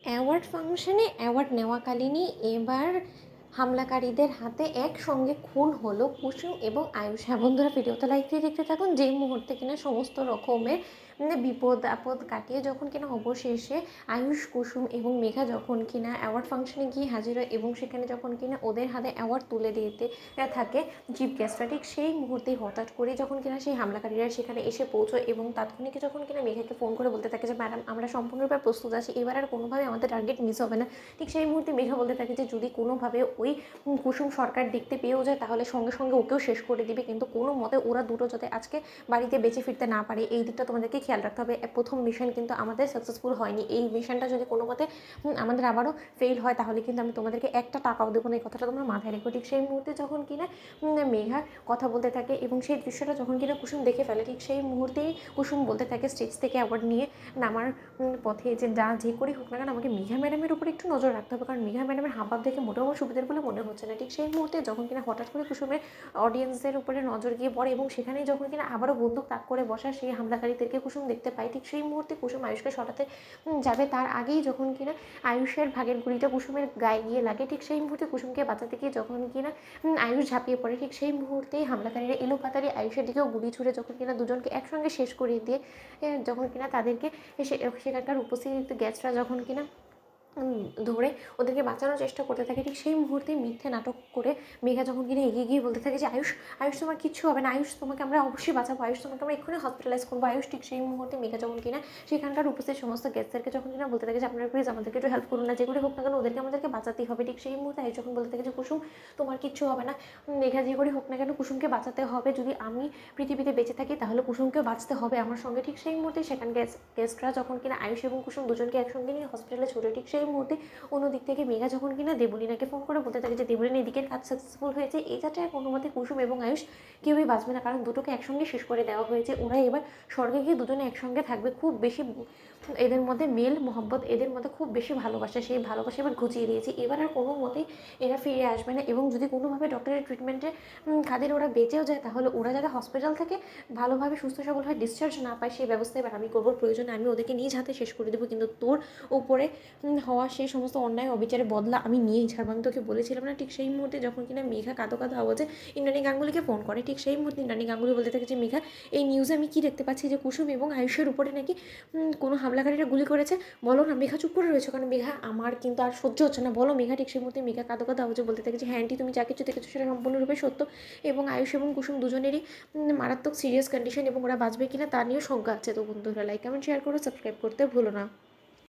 Award ফাংশনে award নেওয়াকালীনই এবার হামলাকারীদের হাতে একসঙ্গে খুন হলো কুসুম এবং আয়ুষ। হ্যাঁ বন্ধুরা, ভিডিওতে লাইক দিয়ে দেখতে থাকুন। যেই মুহূর্তে কিনা সমস্ত রকমের বিপদ আপদ কাটিয়ে যখন কিনা অবশেষে আয়ুষ, কুসুম এবং মেঘা যখন কিনা অ্যাওয়ার্ড ফাংশনে গিয়ে হাজির হয় এবং সেখানে যখন কিনা ওদের হাতে অ্যাওয়ার্ড তুলে দিতে থাকে চিফ গেস্টরা, ঠিক সেই মুহূর্তেই হঠাৎ করে যখন কিনা সেই হামলাকারীরা সেখানে এসে পৌঁছয় এবং তাৎক্ষণিক যখন কিনা মেঘাকে ফোন করে বলতে থাকে যে ম্যাডাম আমরা সম্পূর্ণরূপে প্রস্তুত আছি, এবার আর কোনোভাবে আমাদের টার্গেট মিস হবে না। ঠিক সেই মুহূর্তে মেঘা বলতে থাকে যে যদি কোনোভাবে ওই কুসুম সরকার দেখতে পেয়েও যায় তাহলে সঙ্গে সঙ্গে ওকেও শেষ করে দিবে, কিন্তু কোনো মতে ওরা দুটো যাতে আজকে বাড়িতে বেঁচে ফিরতে না পারে এই দিকটা তোমাদেরকে খেয়াল রাখতে হবে। প্রথম মিশন কিন্তু আমাদের সাকসেসফুল হয়নি, এই মিশনটা যদি কোনো মতে আমাদের আবারও ফেল হয় তাহলে কিন্তু আমি তোমাদেরকে একটা টাকাও দেবো না, এই কথাটা তোমরা মাথায় রেখো। ঠিক সেই মুহূর্তে যখন কিনা মেঘা কথা বলতে থাকে এবং সেই দৃশ্যটা যখন কিনা কুসুম দেখে ফেলে, ঠিক সেই মুহূর্তেই কুসুম বলতে থাকে স্টেজ থেকে অ্যাওয়ার্ড নিয়ে নামার পথে যে যে করেই হোক না কেন আমাকে মেঘা ম্যাডামের উপরে একটু নজর রাখতে হবে, কারণ মেঘা ম্যাডামের হাবভাব দেখে মোটেও আমার সুবিধার বলে মনে হচ্ছে না। ঠিক সেই মুহূর্তে যখন কিনা হঠাৎ করে কুসুমের অডিয়েন্সের উপরে নজর গিয়ে পড়ে এবং সেখানেই যখন কিনা আবারও বন্দুক তাক করে বসা সেই হামলাকারীদেরকে কুসুম দেখতে পায়, ঠিক সেই মুহূর্তে কুসুম আয়ুষকে সরাতে যাবে, তার আগেই যখন কিনা আয়ুষের ভাগের গুলিটা কুসুমের গায়ে গিয়ে লাগে। ঠিক সেই মুহূর্তে কুসুমকে বাঁচাতে গিয়ে যখন কিনা আয়ুষ ঝাঁপিয়ে পড়ে, ঠিক সেই মুহূর্তেই হামলাকারীরা এলোপাতাড়ি আয়ুষের দিকেও গুলি ছুড়ে যখন কিনা দুজনকে একসঙ্গে শেষ করে দিয়ে যখন কিনা তাদেরকে সেখানকার উপস্থিত গেস্টরা যখন কিনা ধরে ওদেরকে বাঁচানোর চেষ্টা করতে থাকে, ঠিক সেই মুহূর্তে মিথ্যে নাটক করে মেঘা যখন কিনা এগিয়ে গিয়ে বলতে থাকে যে আয়ুষ আয়ুষ তোমার কিচ্ছু হবে না, আয়ুষ তোমাকে আমরা অবশ্যই বাঁচাবো, আয়ুষ তোমাকে আমরা এক্ষুনি হসপিটালাইজ করবো আয়ুষ। ঠিক সেই মুহূর্তে মেঘা যখন কিনা সেখানকার উপস্থিত সমস্ত গেস্টদেরকে যখন কিনা বলতে থাকে যে আপনারা প্লিজ আমাদেরকে একটু হেল্প করুন না, যেগুলো হোক না কেন আমাদেরকে বাঁচাতেই হবে। ঠিক সেই মুহূর্তে আয়ুষ যখন বলতে থাকে যে কুসুম তোমার কিচ্ছু হবে না, মেঘা যে করে হোক না কেন কুসুমকে বাঁচাতে হবে, যদি আমি পৃথিবীতে বেঁচে থাকি তাহলে কুসুমকেও বাঁচতে হবে আমার সঙ্গে। ঠিক সেই মুহূর্তে সেখান গেস্টরা যখন কিনা আয়ুষ এবং কুসুম দুজনকে একসঙ্গে নিয়ে হসপিটালে ছোটে, ঠিক সেই মুহূর্তে অন্যদিক থেকে মেঘা যখন কিনা দেবলীনাকে ফোন করে বলতে থাকে যে দেবলীনা এদিকের কাজ সাকসেসফুল হয়েছে, এই যাত্রায় কোনো মতে কুসুম এবং আয়ুষ কেউই বাঁচবে না, কারণ দুটোকে একসঙ্গে শেষ করে দেওয়া হয়েছে, ওরা এবার স্বর্গে গিয়ে দুজনে একসঙ্গে থাকবে। খুব বেশি এদের মধ্যে মেল মোহব্বত, এদের মধ্যে খুব বেশি ভালোবাসা, সেই ভালোবাসা এবার ঘুচিয়ে দিয়েছে, এবার আর কোনো মতেই এরা ফিরে আসবে না। এবং যদি কোনোভাবে ডক্টরের ট্রিটমেন্টে খাদের ওরা বেঁচেও যায় তাহলে ওরা যাতে হসপিটাল থেকে ভালোভাবে সুস্থ সবল হয় ডিসচার্জ না পায় সেই ব্যবস্থা এবার আমি করবো, প্রয়োজনে আমি ওদেরকে নিজ হাতে শেষ করে দেবো, কিন্তু তোর উপরে হওয়া সেই সমস্ত অন্যায় অবিচারে বদলা আমি নিয়েই ছাড়বো, আমি তোকে বলেছিলাম না। ঠিক সেই মুহূর্তে যখন কিনা মেঘা কাঁদো কাঁদো আওয়াজে ইন্দ্রাণী গাঙ্গুলিকে ফোন করে, ঠিক সেই মুহূর্তে ইন্দ্রাণী গাঙ্গুলি বলতে থাকে যে মেঘা এই নিউজে আমি কি দেখতে পাচ্ছি যে কুসুম এবং আয়ুষের উপরে নাকি কোনো হামলাকারীরা গুলি করেছে, বলো না। মেঘা চুপ করে রয়েছে, কারণ মেঘা আমার কিন্তু আর সহ্য হচ্ছে না, বলো মেঘা। ঠিক সেই মুহূর্তে মেঘা কাঁদো কাঁদো আওয়াজে বলতে থাকে যে হ্যাঁ আন্টি তুমি যা কিছু দেখেছো সেটা সম্পূর্ণরূপে সত্য, এবং আয়ুষ এবং কুসুম দুজনেরই মারাত্মক সিরিয়াস কন্ডিশন এবং ওরা বাঁচবে কিনা তা নিয়েও শঙ্কা আছে। তো বন্ধুরা লাইক কমেন্ট শেয়ার করো, সাবস্ক্রাইব করতে ভুলো না।